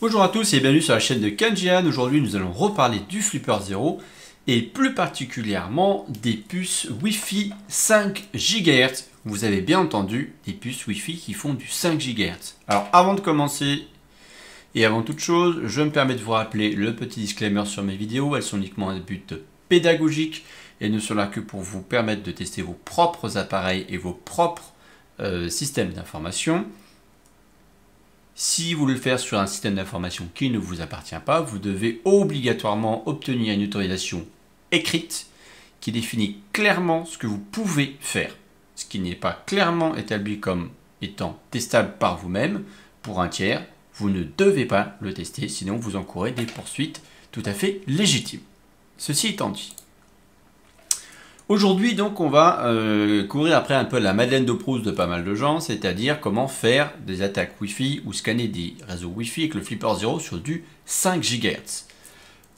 Bonjour à tous et bienvenue sur la chaîne de Kanjian. Aujourd'hui nous allons reparler du Flipper Zero et plus particulièrement des puces Wi-Fi 5 GHz. Vous avez bien entendu, des puces Wi-Fi qui font du 5 GHz. Alors avant de commencer et avant toute chose, je me permets de vous rappeler le petit disclaimer sur mes vidéos. Elles sont uniquement à but pédagogique et ne sont là que pour vous permettre de tester vos propres appareils et vos propres systèmes d'information. Si vous voulez le faire sur un système d'information qui ne vous appartient pas, vous devez obligatoirement obtenir une autorisation écrite qui définit clairement ce que vous pouvez faire. Ce qui n'est pas clairement établi comme étant testable par vous-même, pour un tiers, vous ne devez pas le tester, sinon vous encourez des poursuites tout à fait légitimes. Ceci étant dit. Aujourd'hui, donc, on va courir après un peu la Madeleine de Proust de pas mal de gens, c'est-à-dire comment faire des attaques Wi-Fi ou scanner des réseaux Wi-Fi avec le Flipper Zero sur du 5 GHz.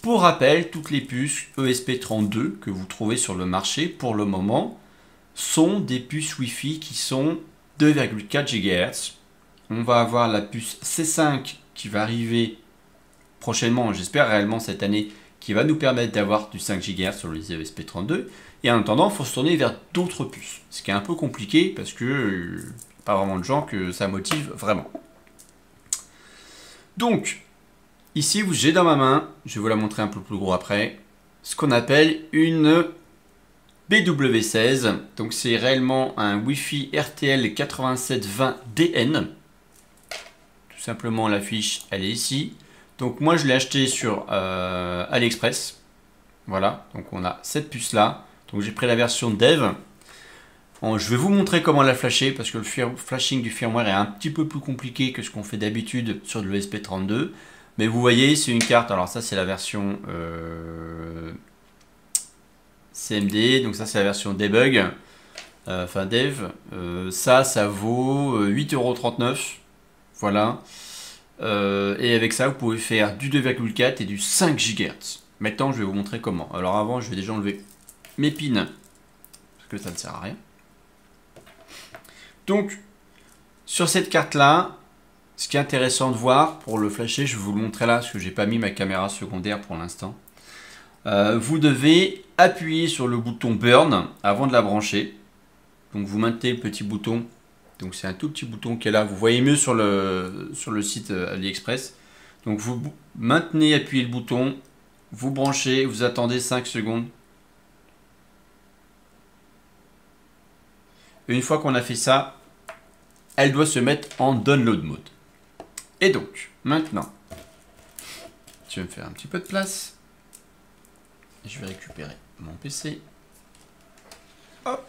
Pour rappel, toutes les puces ESP32 que vous trouvez sur le marché pour le moment sont des puces Wi-Fi qui sont 2,4 GHz. On va avoir la puce C5 qui va arriver prochainement, j'espère réellement cette année, qui va nous permettre d'avoir du 5 GHz sur les ESP32. Et en attendant, il faut se tourner vers d'autres puces. Ce qui est un peu compliqué parce que pas vraiment de gens que ça motive vraiment. Donc, ici, j'ai dans ma main, je vais vous la montrer un peu plus gros après, ce qu'on appelle une BW16. Donc, c'est réellement un Wi-Fi RTL 8720DN. Tout simplement, la fiche, elle est ici. Donc, moi, je l'ai acheté sur AliExpress. Voilà, donc on a cette puce-là. Donc j'ai pris la version dev. Je vais vous montrer comment la flasher parce que le flashing du firmware est un petit peu plus compliqué que ce qu'on fait d'habitude sur de l'ESP32. Mais vous voyez, c'est une carte. Alors ça, c'est la version CMD. Donc ça, c'est la version debug. Enfin dev. Ça vaut 8,39 €. Voilà. Et avec ça, vous pouvez faire du 2,4 et du 5 GHz. Maintenant, je vais vous montrer comment. Alors avant, je vais déjà enlever mes pins, parce que ça ne sert à rien. Donc, sur cette carte-là, ce qui est intéressant de voir, pour le flasher, je vais vous le montrer là, parce que j'ai pas mis ma caméra secondaire pour l'instant. Vous devez appuyer sur le bouton Burn avant de la brancher. Donc vous maintenez le petit bouton. Donc c'est un tout petit bouton qui est là. Vous voyez mieux sur le site AliExpress. Donc vous maintenez, appuyez le bouton, vous branchez, vous attendez 5 secondes. Et une fois qu'on a fait ça, elle doit se mettre en download mode. Et donc, maintenant, je vais me faire un petit peu de place. Je vais récupérer mon PC. Hop.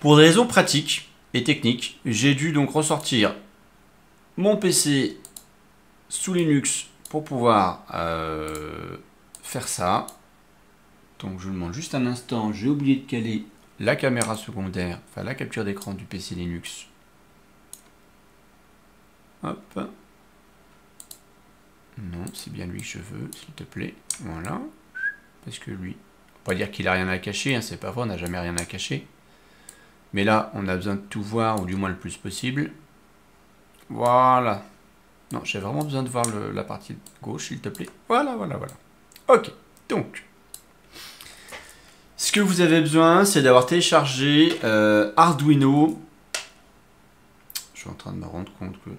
Pour des raisons pratiques et techniques, j'ai dû donc ressortir mon PC sous Linux pour pouvoir faire ça. Donc je vous demande juste un instant, j'ai oublié de caler la caméra secondaire, enfin la capture d'écran du PC Linux. Hop. Non, c'est bien lui que je veux, s'il te plaît. Voilà. Parce que lui, on va pas dire qu'il a rien à cacher, hein, c'est pas vrai, on n'a jamais rien à cacher. Mais là, on a besoin de tout voir, ou du moins le plus possible. Voilà. Non, j'ai vraiment besoin de voir la partie gauche, s'il te plaît. Voilà, voilà, voilà. Ok, donc... Ce que vous avez besoin, c'est d'avoir téléchargé Arduino. Je suis en train de me rendre compte que...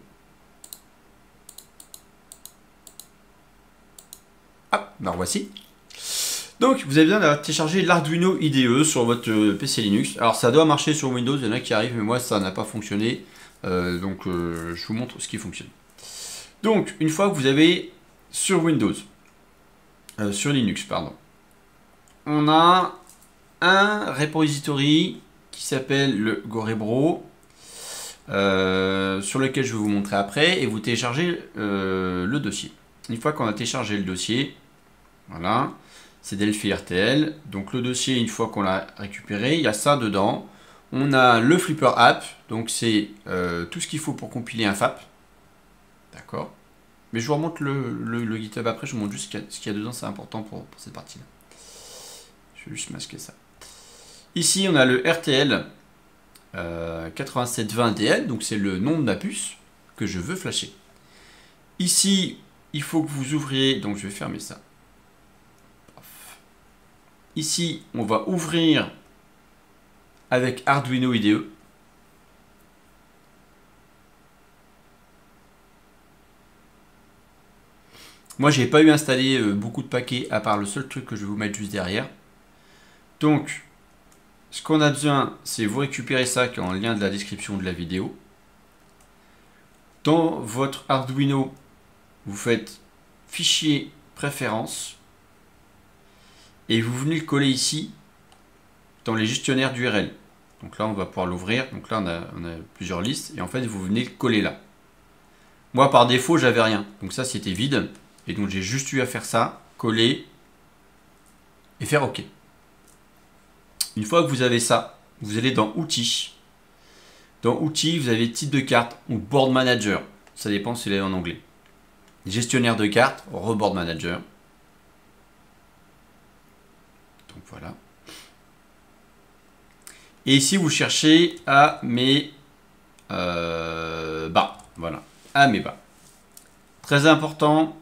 Ah, ben voici. Donc, vous avez besoin d'avoir téléchargé l'Arduino IDE sur votre PC Linux. Alors, ça doit marcher sur Windows, il y en a qui arrivent, mais moi, ça n'a pas fonctionné. Je vous montre ce qui fonctionne. Donc, une fois que vous avez sur Windows, sur Linux, pardon, on a un repository qui s'appelle le Gorebro, sur lequel je vais vous montrer après, et vous téléchargez le dossier. Une fois qu'on a téléchargé le dossier, voilà, c'est Delphi RTL. Donc le dossier, une fois qu'on l'a récupéré, il y a ça dedans. On a le Flipper App, donc c'est tout ce qu'il faut pour compiler un FAP. D'accord. Mais je vous remonte le GitHub après, je vous montre juste ce qu'il y a dedans, c'est important pour cette partie-là. Je vais juste masquer ça. Ici, on a le RTL 8720DL, donc c'est le nom de la puce que je veux flasher. Ici, il faut que vous ouvriez, donc je vais fermer ça. Ici, on va ouvrir avec Arduino IDE. Moi, j'ai pas eu installé beaucoup de paquets à part le seul truc que je vais vous mettre juste derrière. Donc, ce qu'on a besoin, c'est vous récupérer ça qui est en lien de la description de la vidéo. Dans votre Arduino, vous faites fichier préférences et vous venez le coller ici dans les gestionnaires d'URL. Donc là, on va pouvoir l'ouvrir. Donc là, on a plusieurs listes et en fait, vous venez le coller là. Moi, par défaut, j'avais rien. Donc ça, c'était vide. Et donc, j'ai juste eu à faire ça, coller et faire OK. Une fois que vous avez ça, vous allez dans Outils. Dans Outils, vous avez type de carte ou Board Manager. Ça dépend si c'est en anglais. Gestionnaire de cartes, Board Manager. Donc voilà. Et ici, vous cherchez à mes bas. Voilà. À mes bas. Très important.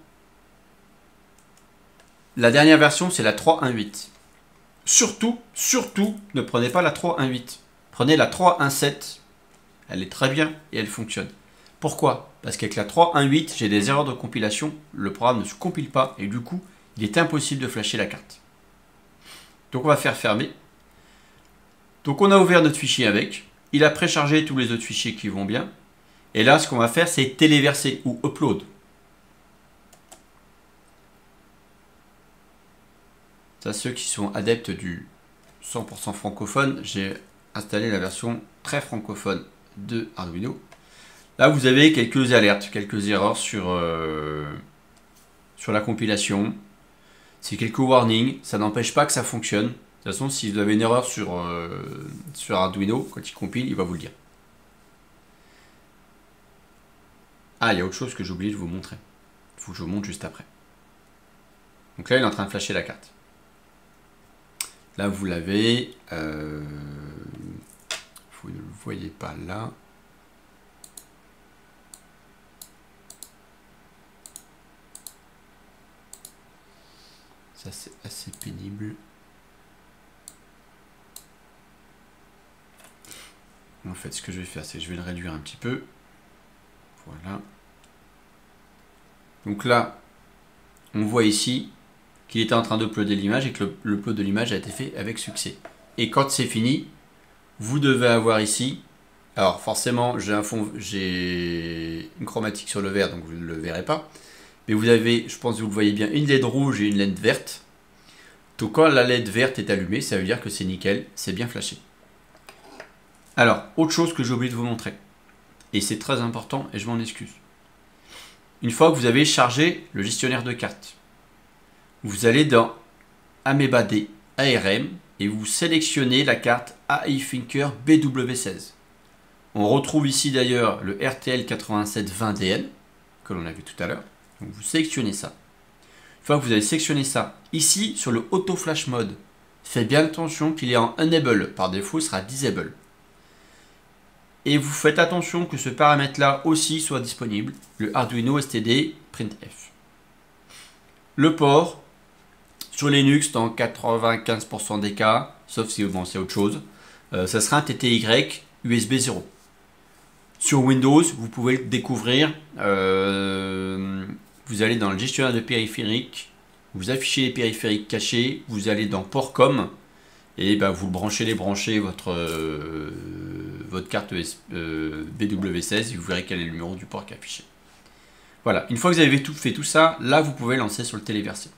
La dernière version, c'est la 3.1.8. Surtout, ne prenez pas la 3.1.8. Prenez la 3.1.7. Elle est très bien et elle fonctionne. Pourquoi? Parce qu'avec la 3.1.8, j'ai des erreurs de compilation. Le programme ne se compile pas et du coup, il est impossible de flasher la carte. Donc, on va faire fermer. Donc, on a ouvert notre fichier avec. Il a préchargé tous les autres fichiers qui vont bien. Et là, ce qu'on va faire, c'est téléverser ou upload. Ça, ceux qui sont adeptes du 100% francophone, j'ai installé la version très francophone de Arduino. Là, vous avez quelques alertes, quelques erreurs sur la compilation. C'est quelques warnings. Ça n'empêche pas que ça fonctionne. De toute façon, si vous avez une erreur sur Arduino, quand il compile, il va vous le dire. Ah, il y a autre chose que j'ai oublié de vous montrer. Il faut que je vous montre juste après. Donc là, il est en train de flasher la carte. Là, vous l'avez. Vous ne le voyez pas là. Ça, c'est assez pénible. En fait, ce que je vais faire, c'est que je vais le réduire un petit peu. Voilà. Donc là, on voit ici qu'il était en train d'uploader l'image et que l'upload de l'image a été fait avec succès. Et quand c'est fini, vous devez avoir ici, alors forcément j'ai une chromatique sur le vert, donc vous ne le verrez pas, mais vous avez, je pense que vous le voyez bien, une LED rouge et une LED verte. Donc quand la LED verte est allumée, ça veut dire que c'est nickel, c'est bien flashé. Alors, autre chose que j'ai oublié de vous montrer, et c'est très important et je m'en excuse. Une fois que vous avez chargé le gestionnaire de cartes, vous allez dans Ameba D ARM et vous sélectionnez la carte AI Thinker BW16. On retrouve ici d'ailleurs le RTL 8720DN que l'on a vu tout à l'heure. Donc vous sélectionnez ça. Une fois que vous avez sélectionné ça, ici sur le Auto Flash Mode, faites bien attention qu'il est en Enable. Par défaut, il sera Disable. Et vous faites attention que ce paramètre-là aussi soit disponible, le Arduino STD printf. Le port, sur Linux, dans 95% des cas, sauf si bon, c'est autre chose, ça sera un TTY USB 0. Sur Windows, vous pouvez le découvrir. Vous allez dans le gestionnaire de périphériques, vous affichez les périphériques cachés, vous allez dans Portcom, et ben, vous branchez votre carte BW16 et vous verrez quel est le numéro du port qui est affiché. Voilà, une fois que vous avez fait tout ça, là vous pouvez lancer sur le téléversé.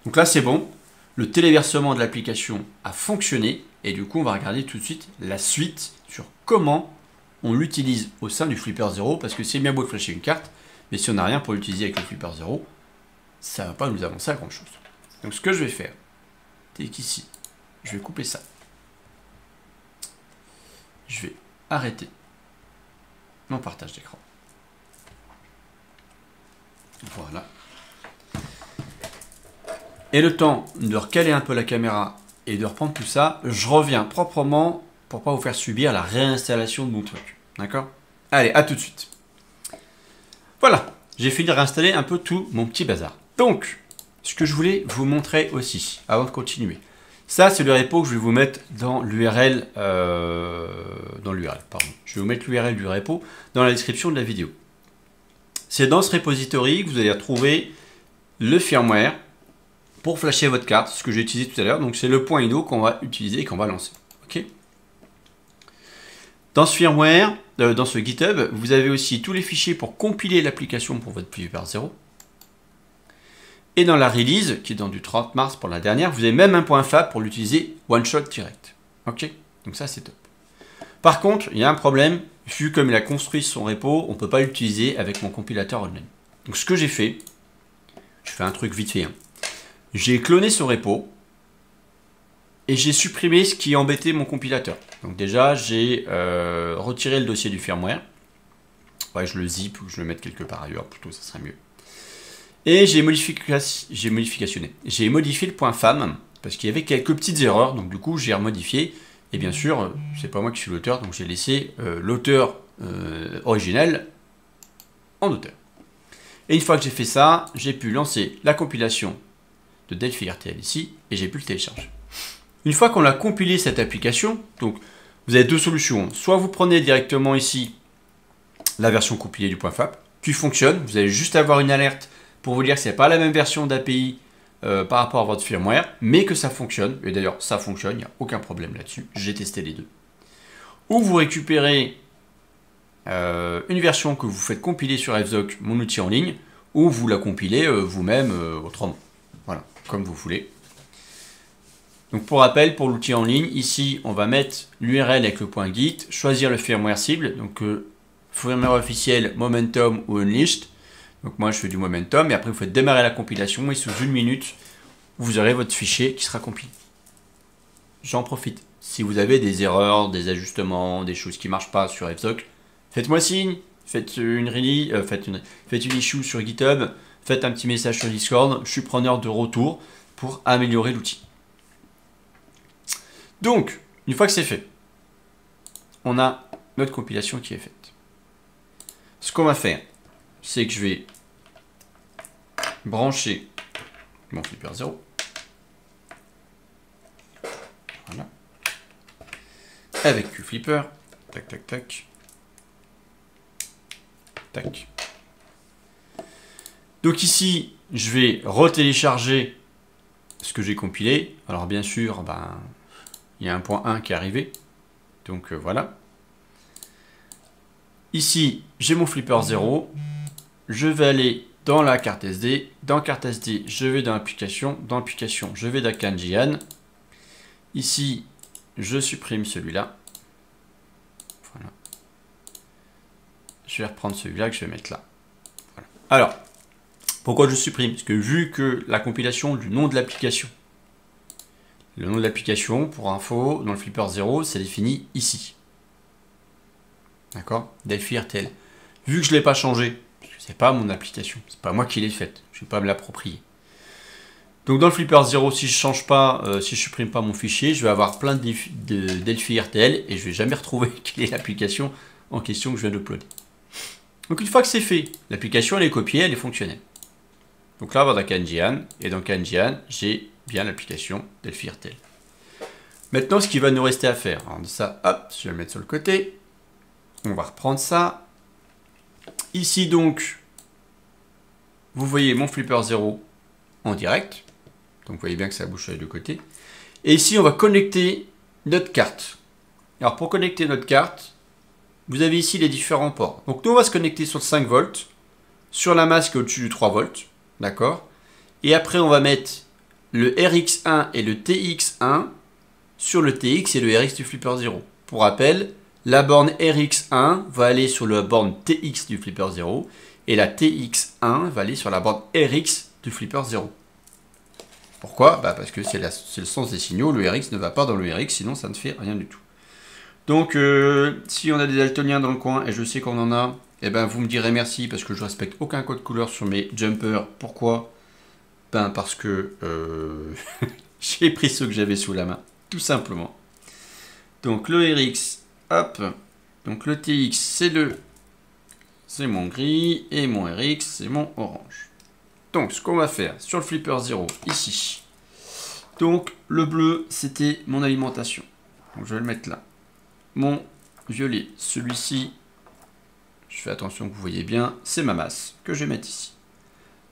Donc là c'est bon, le téléversement de l'application a fonctionné et du coup on va regarder tout de suite la suite sur comment on l'utilise au sein du Flipper 0 parce que c'est bien beau de flasher une carte, mais si on n'a rien pour l'utiliser avec le Flipper 0, ça ne va pas nous avancer à grand chose. Donc ce que je vais faire, c'est qu'ici, je vais couper ça. Je vais arrêter mon partage d'écran. Voilà. Et le temps de recaler un peu la caméra et de reprendre tout ça, je reviens proprement pour ne pas vous faire subir la réinstallation de mon truc. D'accord? Allez, à tout de suite. Voilà, j'ai fini de réinstaller un peu tout mon petit bazar. Donc, ce que je voulais vous montrer aussi, avant de continuer, ça c'est le repo que je vais vous mettre dans l'URL, pardon. Je vais vous mettre l'URL du repo dans la description de la vidéo. C'est dans ce repository que vous allez retrouver le firmware pour flasher votre carte, ce que j'ai utilisé tout à l'heure. Donc c'est le point INO qu'on va utiliser et qu'on va lancer. Okay. Dans ce firmware, dans ce GitHub, vous avez aussi tous les fichiers pour compiler l'application pour votre Flipper 0. Et dans la release, qui est dans du 30 mars pour la dernière, vous avez même un point fab pour l'utiliser one shot direct. Ok, donc ça c'est top. Par contre, il y a un problème, vu comme il a construit son repo, on ne peut pas l'utiliser avec mon compilateur online. Donc ce que j'ai fait, je fais un truc vite fait. Hein. J'ai cloné ce repo et j'ai supprimé ce qui embêtait mon compilateur. Donc déjà, j'ai retiré le dossier du firmware. Ouais, je le zip ou je le mette quelque part ailleurs, plutôt ça serait mieux. Et j'ai modifié le point .fam parce qu'il y avait quelques petites erreurs, donc du coup j'ai remodifié. Et bien sûr, c'est pas moi qui suis l'auteur, donc j'ai laissé l'auteur originel en auteur. Et une fois que j'ai fait ça, j'ai pu lancer la compilation de Delphi RTL ici, et j'ai pu le télécharger. Une fois qu'on a compilé cette application, donc vous avez deux solutions. Soit vous prenez directement ici la version compilée du point .fab, qui fonctionne, vous allez juste avoir une alerte pour vous dire que ce n'est pas la même version d'API par rapport à votre firmware, mais que ça fonctionne. Et d'ailleurs, ça fonctionne, il n'y a aucun problème là-dessus. J'ai testé les deux. Ou vous récupérez une version que vous faites compiler sur FZoc, mon outil en ligne, ou vous la compilez vous-même autrement. Voilà, comme vous voulez. Donc pour rappel, pour l'outil en ligne, ici, on va mettre l'URL avec le point Git, choisir le firmware cible, donc firmware officiel, Momentum ou Unleashed. Donc moi je fais du Momentum et après vous faites démarrer la compilation et sous 1 minute vous aurez votre fichier qui sera compilé. J'en profite. Si vous avez des erreurs, des ajustements, des choses qui ne marchent pas sur FZoc, faites-moi signe, faites une release, faites une issue sur GitHub, faites un petit message sur Discord, je suis preneur de retour pour améliorer l'outil. Donc, une fois que c'est fait, on a notre compilation qui est faite. Ce qu'on va faire, c'est que je vais brancher mon Flipper 0. Voilà. Avec QFlipper. Tac, tac, tac. Tac. Donc ici, je vais retélécharger ce que j'ai compilé. Alors bien sûr, il y a un point 1 qui est arrivé. Donc voilà. Ici, j'ai mon Flipper 0. Je vais aller dans la carte SD. Dans carte SD, je vais dans application. Dans application, je vais dans CanGian. Ici, je supprime celui-là. Voilà. Je vais reprendre celui-là que je vais mettre là. Voilà. Alors, pourquoi je supprime? Parce que vu que la compilation du nom de l'application, le nom de l'application, pour info, dans le Flipper 0, c'est défini ici. D'accord? Delphi RTL. Vu que je ne l'ai pas changé, c'est pas mon application, c'est pas moi qui l'ai faite, je ne vais pas me l'approprier. Donc dans le Flipper 0, si je change pas, si je supprime pas mon fichier, je vais avoir plein de Delphi RTL et je vais jamais retrouver quelle est l'application en question que je viens d'uploader. Donc une fois que c'est fait, l'application elle est copiée, elle est fonctionnelle. Donc là on va dans CanGian et dans CanGian, j'ai bien l'application Delphi RTL. Maintenant ce qui va nous rester à faire, alors ça, hop, je vais le mettre sur le côté. On va reprendre ça. Ici donc, vous voyez mon Flipper 0 en direct. Donc vous voyez bien que ça bouge sur les deux côtés. Et ici, on va connecter notre carte. Alors pour connecter notre carte, vous avez ici les différents ports. Donc nous, on va se connecter sur le 5 volts, sur la masque au-dessus du 3 volts. D'accord? Et après, on va mettre le RX1 et le TX1 sur le TX et le RX du Flipper 0. Pour rappel, la borne RX1 va aller sur la borne TX du Flipper 0 et la TX1 va aller sur la borne RX du Flipper 0. Pourquoi? Parce que c'est le sens des signaux, le RX ne va pas dans le RX, sinon ça ne fait rien du tout. Donc si on a des daltoniens dans le coin, et je sais qu'on en a, eh ben, vous me direz merci parce que je respecte aucun code couleur sur mes jumpers. Pourquoi? Parce que j'ai pris ceux que j'avais sous la main, tout simplement. Donc le RX, hop, donc le TX, c'est mon gris, et mon RX, c'est mon orange. Donc, ce qu'on va faire sur le flipper 0, ici. Donc, le bleu, c'était mon alimentation. Donc, je vais le mettre là. Mon violet, celui-ci, je fais attention que vous voyez bien, c'est ma masse que je vais mettre ici.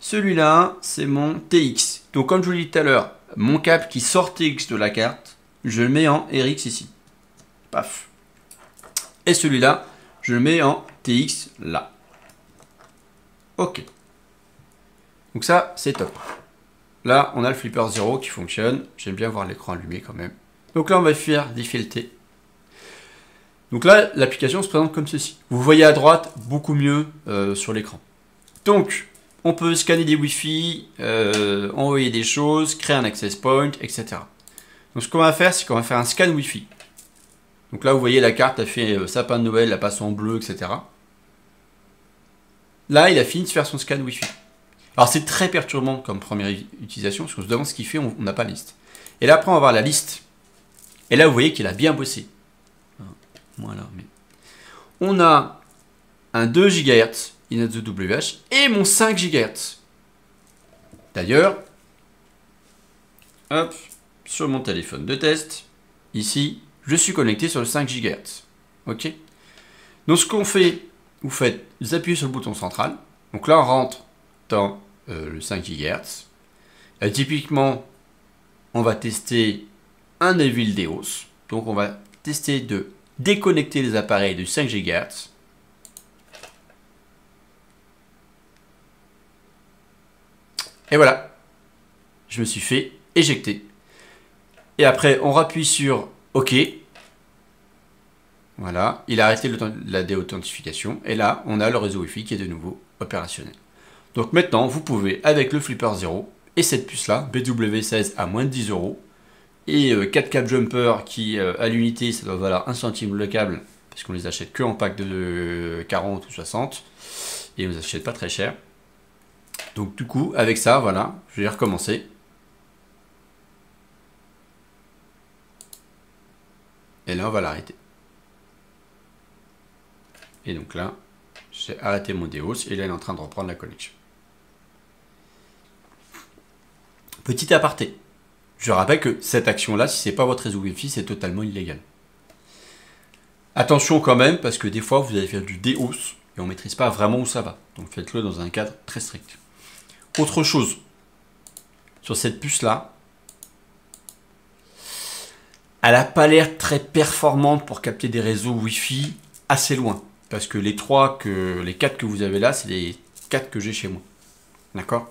Celui-là, c'est mon TX. Donc, comme je vous l'ai dit tout à l'heure, mon câble qui sort TX de la carte, je le mets en RX ici. Paf. Et celui-là, je le mets en TX là. Ok. Donc ça, c'est top. Là, on a le flipper 0 qui fonctionne. J'aime bien voir l'écran allumé quand même. Donc là, on va faire défileter. Donc là, l'application se présente comme ceci. Vous voyez à droite beaucoup mieux sur l'écran. Donc, on peut scanner des Wi-Fi, envoyer des choses, créer un access point, etc. Donc ce qu'on va faire, c'est qu'on va faire un scan Wi-Fi. Donc là, vous voyez, la carte a fait sapin de Noël, la passe en bleu, etc. Là, il a fini de faire son scan Wi-Fi. Alors c'est très perturbant comme première utilisation, parce qu'on se demande ce qu'il fait, on n'a pas la liste. Et là, après, on va voir la liste. Et là, vous voyez qu'il a bien bossé. Voilà, mais... On a un 2 GHz in the WH et mon 5 GHz. D'ailleurs, hop, sur mon téléphone de test, ici, je suis connecté sur le 5 GHz. Ok. Donc ce qu'on fait, vous appuyez sur le bouton central. Donc là, on rentre dans le 5 GHz. Typiquement, on va tester un Evil Deos. Donc on va tester de déconnecter les appareils du 5 GHz. Et voilà, je me suis fait éjecter. Et après, on rappuie sur OK. Voilà, il a arrêté la déauthentification. Et là, on a le réseau Wi-Fi qui est de nouveau opérationnel. Donc maintenant, vous pouvez, avec le Flipper 0 et cette puce-là, BW16 à moins de 10 €, et 4 câbles jumper qui, à l'unité, ça doit valoir 1 centime le câble, parce qu'on les achète que en pack de 40 ou 60, et on les achète pas très cher. Donc du coup, avec ça, voilà, je vais recommencer. Et là, on va l'arrêter. Et donc là, j'ai arrêté mon Deos, et là, il est en train de reprendre la connexion. Petit aparté. Je rappelle que cette action-là, si ce n'est pas votre réseau Wi-Fi, c'est totalement illégal. Attention quand même, parce que des fois, vous allez faire du DOS et on ne maîtrise pas vraiment où ça va. Donc faites-le dans un cadre très strict. Autre chose, sur cette puce-là, elle n'a pas l'air très performante pour capter des réseaux Wi-Fi assez loin. Parce que les 4 que vous avez là, c'est les 4 que j'ai chez moi. D'accord?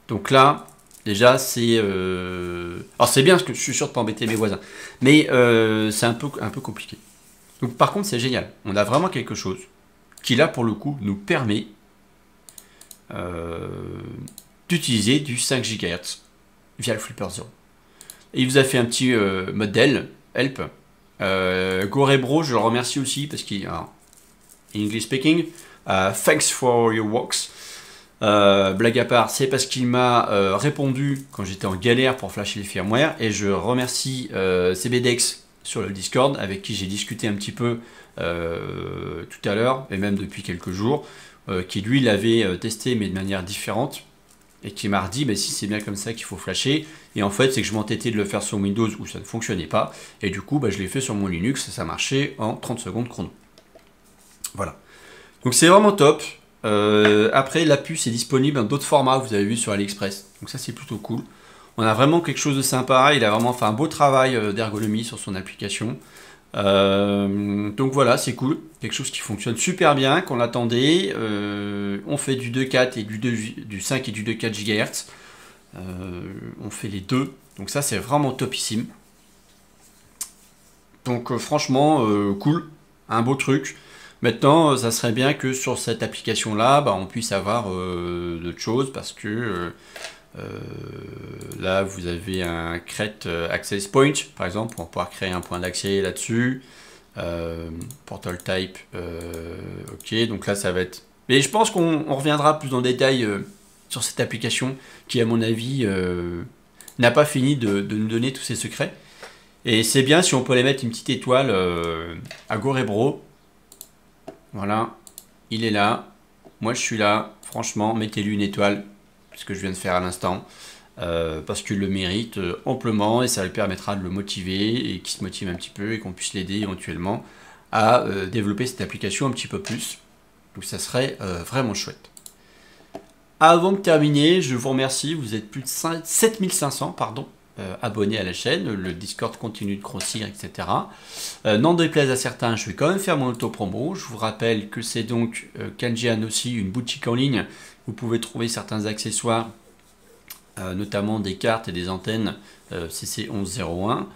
Donc là... Déjà, c'est... Alors, c'est bien parce que je suis sûr de ne pas embêter mes voisins. Mais c'est un peu compliqué. Donc, par contre, c'est génial. On a vraiment quelque chose qui, là, pour le coup, nous permet d'utiliser du 5 GHz via le Flipper 0. Et il vous a fait un petit modèle, help. Gorebro, je le remercie aussi parce qu'il... English speaking. Thanks for your works. Blague à part, c'est parce qu'il m'a répondu quand j'étais en galère pour flasher les firmware, et je remercie CBDEX sur le Discord avec qui j'ai discuté un petit peu tout à l'heure et même depuis quelques jours, qui lui l'avait testé mais de manière différente et qui m'a redit si c'est bien comme ça qu'il faut flasher, et en fait c'est que je m'entêtais de le faire sur Windows où ça ne fonctionnait pas, et du coup je l'ai fait sur mon Linux et ça marchait en 30 secondes chrono. Voilà, donc c'est vraiment top. Après, la puce est disponible dans d'autres formats, vous avez vu sur AliExpress. Donc ça, c'est plutôt cool. On a vraiment quelque chose de sympa. Il a vraiment fait un beau travail d'ergonomie sur son application. Donc voilà, c'est cool. Quelque chose qui fonctionne super bien, qu'on l'attendait. On fait du 2.4 et du 5 et du 2.4 GHz. On fait les deux. Donc ça, c'est vraiment topissime. Donc franchement, cool. Un beau truc. Maintenant, ça serait bien que sur cette application-là, on puisse avoir d'autres choses, parce que là, vous avez un Create Access Point, par exemple, pour pouvoir créer un point d'accès là-dessus. Portal Type, ok, donc là, ça va être... Mais je pense qu'on reviendra plus en détail sur cette application qui, à mon avis, n'a pas fini de nous donner tous ses secrets. Et c'est bien si on peut les mettre une petite étoile à Gorebro. Voilà, il est là. moi je suis là, franchement, mettez-lui une étoile, ce que je viens de faire à l'instant, parce qu'il le mérite amplement et ça lui permettra de le motiver et qu'il se motive un petit peu et qu'on puisse l'aider éventuellement à développer cette application un petit peu plus. Donc ça serait vraiment chouette. Avant de terminer, je vous remercie, vous êtes plus de 7500 abonnés à la chaîne, le Discord continue de grossir, etc. N'en déplaise à certains, je vais quand même faire mon auto-promo. Je vous rappelle que c'est donc Kanjian aussi, une boutique en ligne. Vous pouvez trouver certains accessoires, notamment des cartes et des antennes CC1101.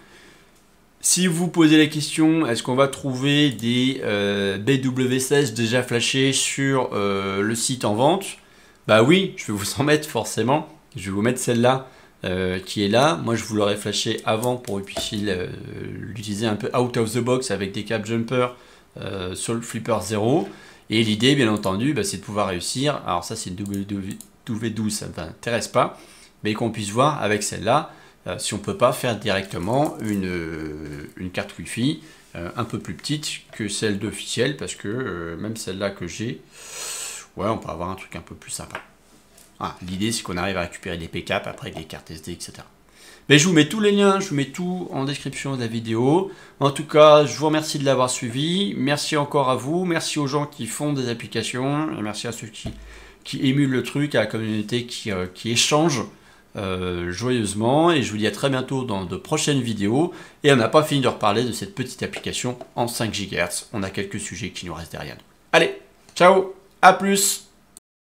Si vous posez la question, est-ce qu'on va trouver des BW16 déjà flashés sur le site en vente? Bah oui, je vais vous en mettre forcément. Je vais vous mettre celle-là qui est là. Moi, je vous l'aurais flashé avant pour que vous puissiez l'utiliser un peu out of the box avec des cap jumpers sur le Flipper 0. Et l'idée, bien entendu, c'est de pouvoir réussir. Alors ça, c'est une W12, ça ne m'intéresse pas. Mais qu'on puisse voir avec celle-là si on ne peut pas faire directement une carte Wi-Fi un peu plus petite que celle d'officielle. Parce que même celle-là que j'ai... Ouais, on peut avoir un truc un peu plus sympa. Ah, l'idée, c'est qu'on arrive à récupérer des pick-up après des cartes SD, etc. Mais je vous mets tous les liens, je vous mets tout en description de la vidéo. En tout cas, je vous remercie de l'avoir suivi. Merci encore à vous. Merci aux gens qui font des applications. Et merci à ceux qui émulent le truc, à la communauté qui échange joyeusement. Et je vous dis à très bientôt dans de prochaines vidéos. Et on n'a pas fini de reparler de cette petite application en 5 GHz. On a quelques sujets qui nous restent derrière nous. Allez, ciao! A plus!